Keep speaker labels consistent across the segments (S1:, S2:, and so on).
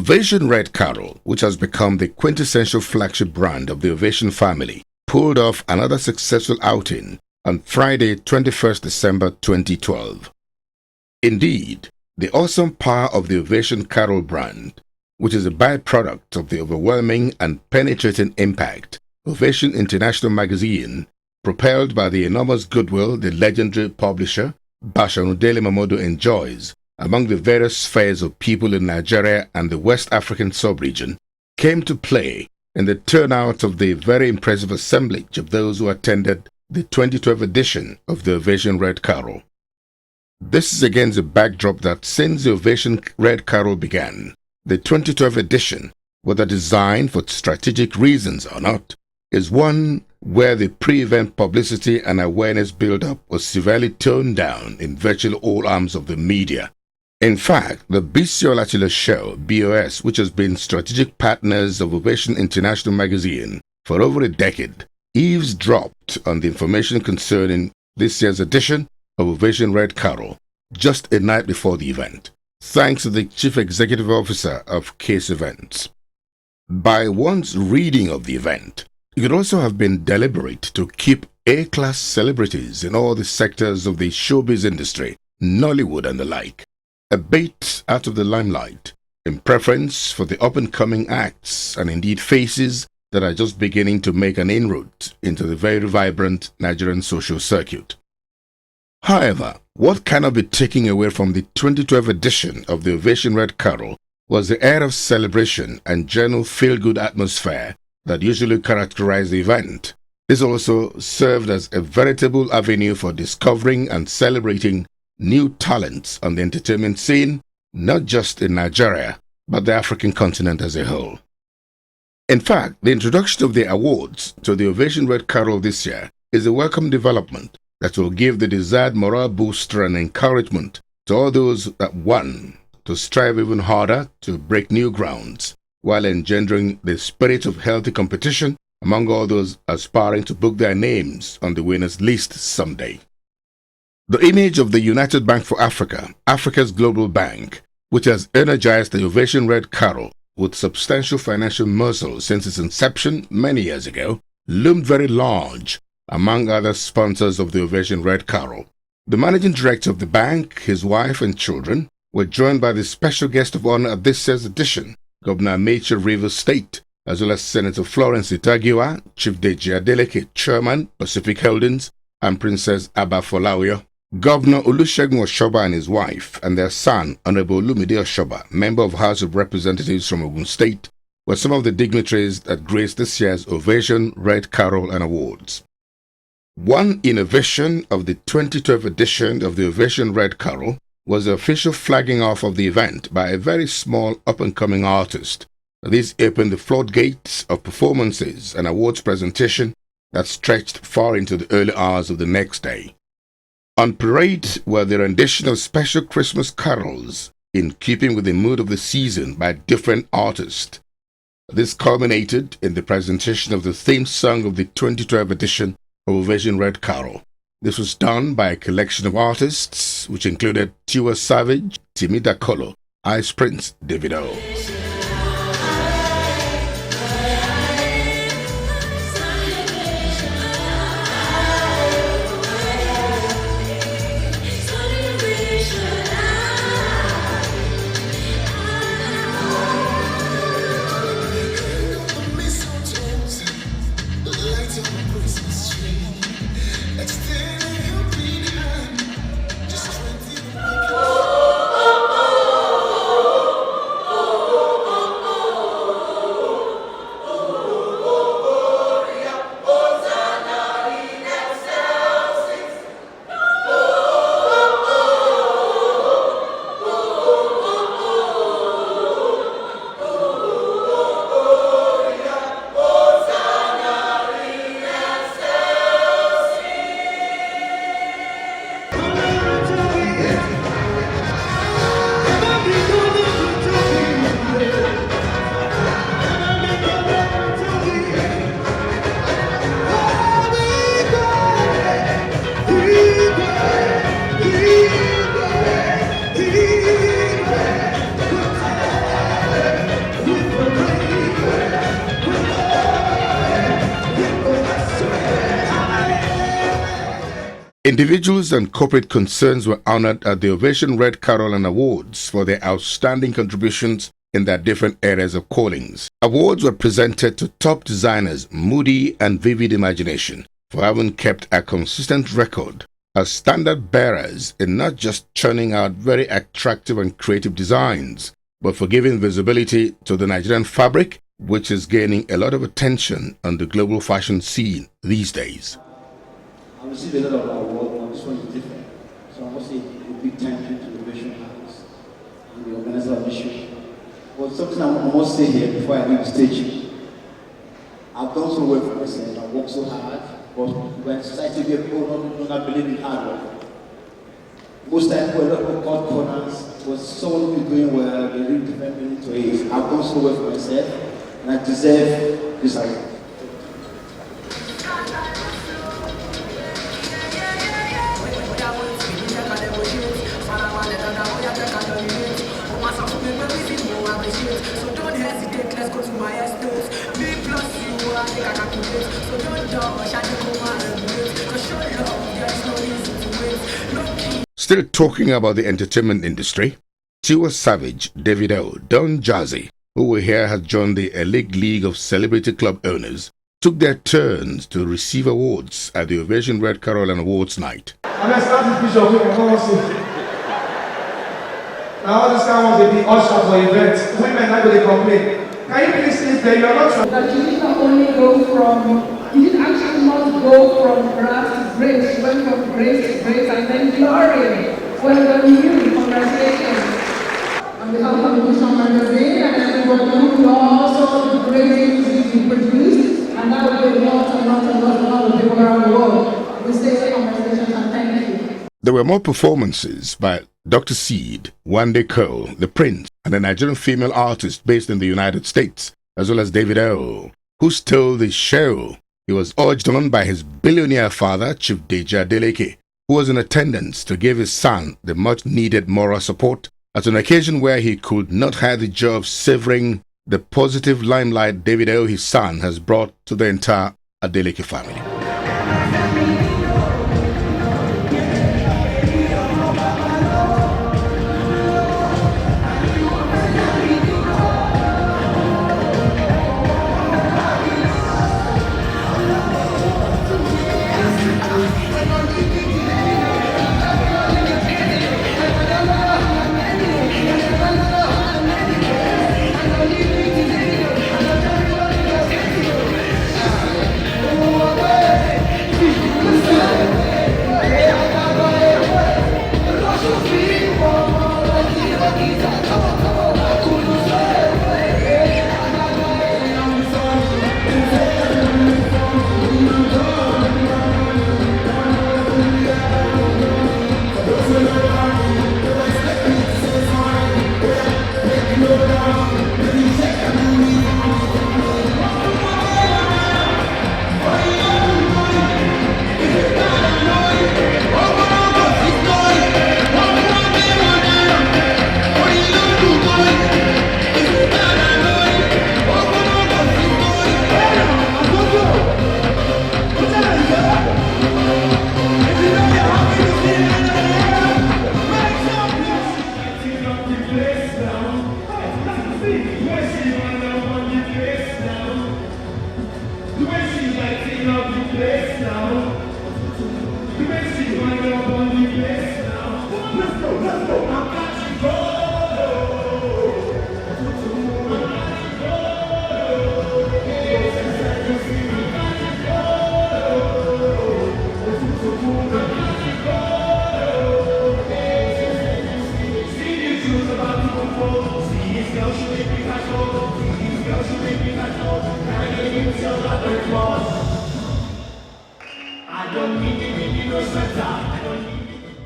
S1: Ovation Red Carpet, which has become the quintessential flagship brand of the Ovation family, pulled off another successful outing on Friday, 21st December 2012. Indeed, the awesome power of the Ovation Carpet brand, which is a byproduct of the overwhelming and penetrating impact Ovation International magazine, propelled by the enormous goodwill the legendary publisher Basharudele Mamodo enjoys among the various spheres of people in Nigeria and the West African sub-region, came to play in the turnout of the very impressive assemblage of those who attended the 2012 edition of the Ovation Red Carpet. This is against the backdrop that since the Ovation Red Carpet began, the 2012 edition, whether designed for strategic reasons or not, is one where the pre-event publicity and awareness build-up was severely toned down in virtually all arms of the media. In fact, the BCO show, BOS, which has been strategic partners of Ovation International magazine for over a decade, eavesdropped on the information concerning this year's edition of Ovation Red Carpet just a night before the event, thanks to the Chief Executive Officer of Case Events. By one's reading of the event, it could also have been deliberate to keep A-class celebrities in all the sectors of the showbiz industry, Nollywood and the like, a bit out of the limelight, in preference for the up-and-coming acts and indeed faces that are just beginning to make an inroad into the very vibrant Nigerian social circuit. However, what cannot be taken away from the 2012 edition of the Ovation Red Carpet was the air of celebration and general feel-good atmosphere that usually characterized the event. This also served as a veritable avenue for discovering and celebrating new talents on the entertainment scene, not just in Nigeria, but the African continent as a whole. In fact, the introduction of the awards to the Ovation Red Carpet this year is a welcome development that will give the desired morale booster and encouragement to all those that won to strive even harder to break new grounds, while engendering the spirit of healthy competition among all those aspiring to book their names on the winners list someday. The image of the United Bank for Africa, Africa's global bank, which has energized the Ovation Red Carpet with substantial financial muscle since its inception many years ago, loomed very large among other sponsors of the Ovation Red Carpet. The managing director of the bank, his wife and children were joined by the special guest of honor at this year's edition, Governor Amechi Rivers State, as well as Senator Florence Itagiwa, Chief Deji Adeleke, Chairman, Pacific Holdings, and Princess Abba Folawio. Governor Olusegun Oshoba and his wife and their son, Honorable Olumide Oshoba, member of House of Representatives from Ogun State, were some of the dignitaries that graced this year's Ovation Red Carpet and awards. One innovation of the 2012 edition of the Ovation Red Carpet was the official flagging off of the event by a very small up-and-coming artist. This opened the floodgates of performances and awards presentation that stretched far into the early hours of the next day. On parade were the rendition of special Christmas carols in keeping with the mood of the season by different artists. This culminated in the presentation of the theme song of the 2012 edition of Ovation Red Carpet. This was done by a collection of artists which included Tiwa Savage, Timi Dakolo, Ice Prince, Davido. Individuals and corporate concerns were honored at the Ovation Red Carpet Awards for their outstanding contributions in their different areas of callings. Awards were presented to top designers Moody and Vivid Imagination for having kept a consistent record as standard bearers in not just churning out very attractive and creative designs, but for giving visibility to the Nigerian fabric, which is gaining a lot of attention on the global fashion scene these days.
S2: I received a lot of awards, and this one is different. So I must say a big thank you to the Ovation House and the organizer of the show. But something I must say here before I leave the stage. I've done so well for myself, I've worked so hard, but when society people do not believe in hard work. Most times we a lot of cut corners, but someone who is doing well, they really different meaning to it. I've done so well for myself, and I deserve this award.
S3: So don't hesitate, let's go to my estate. Me plus you, I think I can calculate. So don't dodge, I can go and cause show love, there's no reason to wait.
S1: Still talking about the entertainment industry, Tiwa Savage, Davido, Don Jazzy, who we hear has joined the Elite League of Celebrity Club Owners, took their turns to receive awards at the Ovation Red Carpet Awards night.
S4: Now this guy wants to be usher for events. Women are going to complain. Can you please sleep there? You're not
S5: that you did not only go from, you did actually not go from grass to grace, you went from grace to grace and then glory. Well done you, congratulations. On behalf of Ovation Magazine and everybody who also the great things you produced, and that will be a lot of people around the world. We say congratulations and thank you.
S1: There were more performances by Dr. Seed, Wande Cole, The Prince, and a Nigerian female artist based in the United States, as well as Davido, who stole the show. He was urged on by his billionaire father, Chief Deji Adeleke, who was in attendance to give his son the much-needed moral support at an occasion where he could not have the job of severing the positive limelight Davido, his son, has brought to the entire Adeleke family.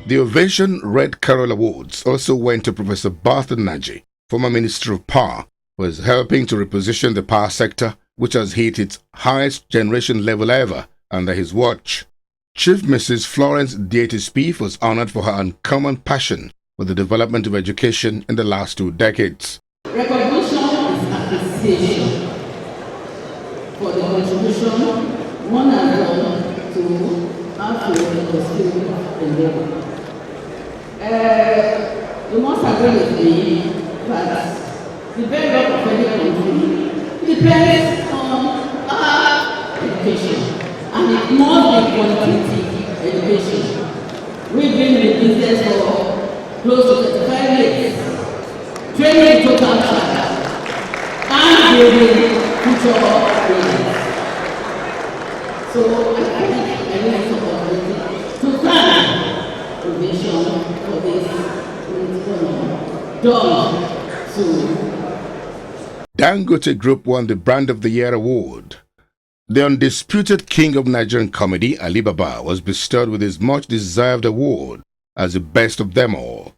S1: The Ovation Red Carpet Awards also went to Professor Barton Naji, former Minister of Power, who is helping to reposition the power sector, which has hit its highest generation level ever under his watch. Chief Mrs. Florence Dietis was honored for her uncommon passion for the development of education in the last 2 decades.
S6: Recognition is appreciation for the contribution one has done to how to the spirit of endeavor. You must agree with me that the very well of any country depends on our education, and it must be qualitative education. We've been in the business for close to 35 years, training total chapter and building future leaders. So I think I need some opportunity to thank Ovation for this done soon.
S1: Dangote Group won the Brand of the Year award. The undisputed king of Nigerian comedy, Ali Baba, was bestowed with his much-deserved award as the best of them all.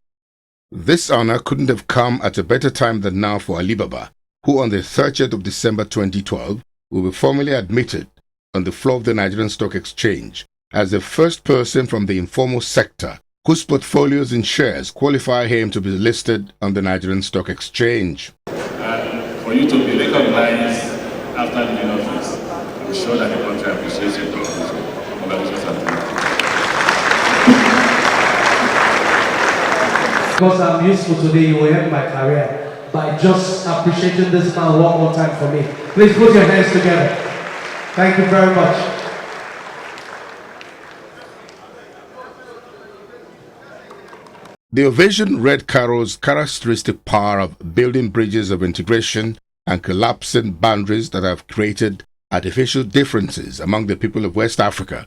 S1: This honor couldn't have come at a better time than now for Ali Baba, who on the 30th of December 2012 will be formally admitted on the floor of the Nigerian Stock Exchange as the first person from the informal sector whose portfolios and shares qualify him to be listed on the Nigerian Stock Exchange.
S7: For you to be recognized after leaving office, I'm sure that the country appreciates you.
S4: Because I'm useful today, you will help my career by just appreciating this man one more time for me. Please put your hands together. Thank you very much.
S1: The Ovation Red Carpet's characteristic power of building bridges of integration and collapsing boundaries that have created artificial differences among the people of West Africa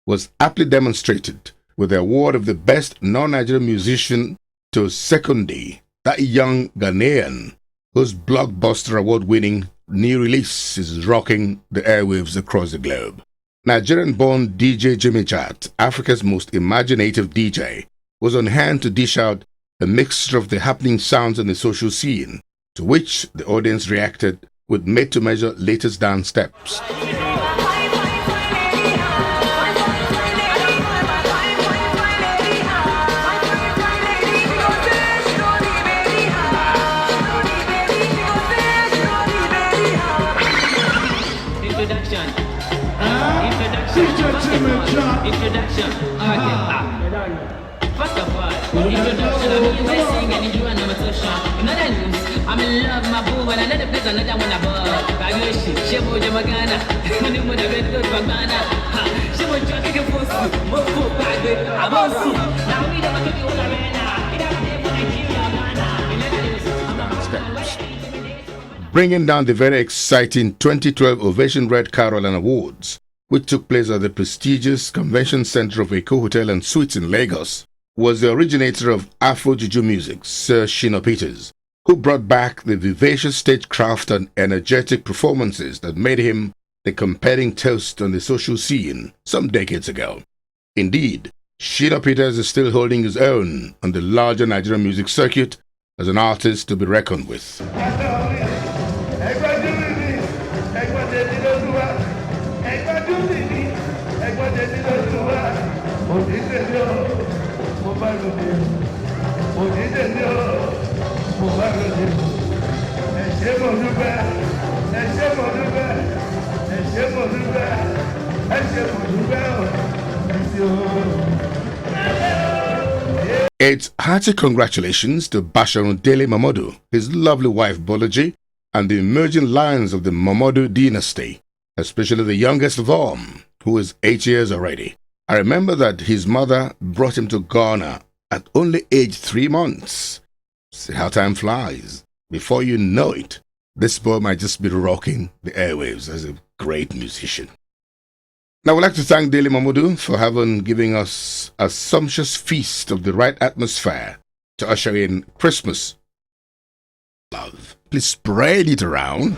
S1: was aptly demonstrated with the award of the best non-Nigerian musician to Sekondi, that young Ghanaian whose blockbuster award-winning new release is rocking the airwaves across the globe. Nigerian-born DJ Jimmy Chat, Africa's most imaginative DJ, was on hand to dish out a mixture of the happening sounds on the social scene, to which the audience reacted with made-to-measure latest dance steps.
S8: Introduction. First of all, introduction. I'm here singing and you are number two shot. Another news. I'm in love, my boo, and another place, another one above. Bagoshi, Shebo Jamagana, Honeymoon, the red good Bagana. Shebo Jockey for Moko Bagay, Abosu. Now we don't want to be all arena. It happened for Nigeria.
S1: Bringing down the very exciting 2012 Ovation Red Carpet Awards, which took place at the prestigious Convention Center of Eko Hotel and Suites in Lagos, was the originator of Afro Juju music, Sir Shina Peters, who brought back the vivacious stagecraft and energetic performances that made him the compelling toast on the social scene some decades ago. Indeed, Shina Peters is still holding his own on the larger Nigerian music circuit as an artist to be reckoned with. It's hearty congratulations to Basharun Dele Momodu, his lovely wife Bolaji, and the emerging lions of the Momodu dynasty, especially the youngest of all, who is 8 years already. I remember that his mother brought him to Ghana at only age 3 months. See how time flies. Before you know it, this boy might just be rocking the airwaves as a great musician. Now, I'd like to thank Dele Momodu for giving us a sumptuous feast of the right atmosphere to usher in Christmas. Love. Please spread it around.